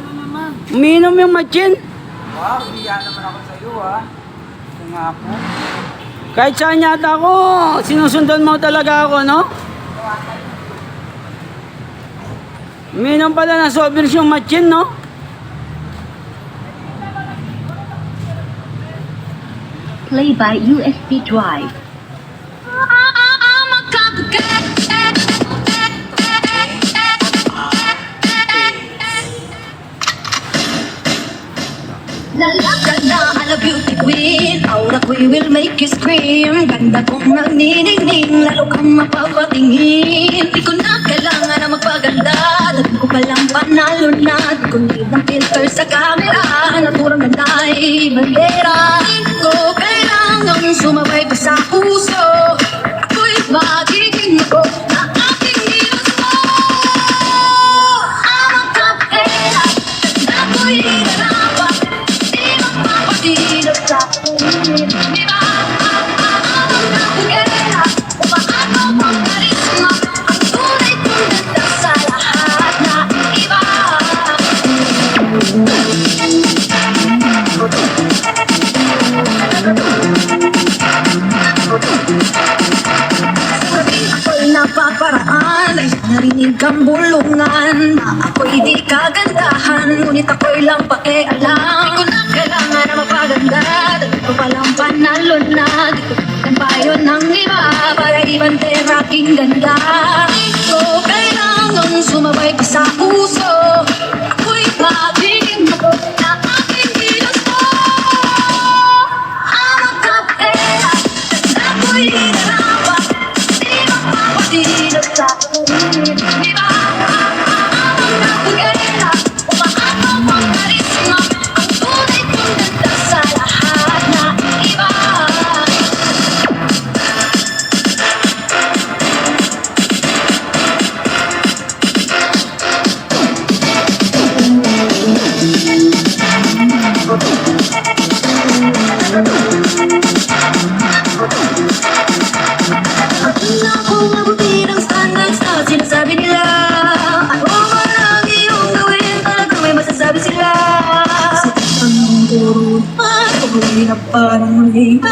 Ano naman? Umiinom yung matchin. Wow, hiya naman ako sa'yo ah. Kung ako. Kahit saan yata ako, sinusundan mo talaga ako, no? Umiinom pala ng soft drinks yung matchin, no? Play by USB drive. Lalakad na ala beauty queen, aura ko'y will make you scream. Ganda kong naniningning, lalo kang mapapatingin. Di ko na kailangan na magpaganda, dati ko palang panalo na. Di ko need ng filter sa camera, naturang ganda ay bandera. Di ko kailangan sumabay pa sa puso, ako'y magiging ako na aking Diyos mo. Ang kapela, ganda ko'y hinarapan, di magpapatilap sa ulit. Di ba? Ang kapela, umaano ang karisma, ang tunay kong ganda sa lahat na iba. Sabing ako'y napaparaan, ay narinig kang bulungan. Ako'y di kagandahan, ngunit ako'y lang pakialam. Di ko na kailangan na mapaganda, dati ko palang panalo na. Di ko kan payo ng iba, para ibante aking ganda. Di ko kailangan sumabay pa sa puso, ako'y magiging ako na aking Diyos mo. Ang kapela, ganda ko'y hinarapan, di magpapatilap sa ulit. Di ba? Ang kapela, umaano ang karisma, ang tunay kong ganda sa lahat na iba. Una kong abutin ang standards na sinasabi nila. Ano man ang iyong gawin, talagang may masasabi sila. Sa tanong ko, at ako'y na parang mahina.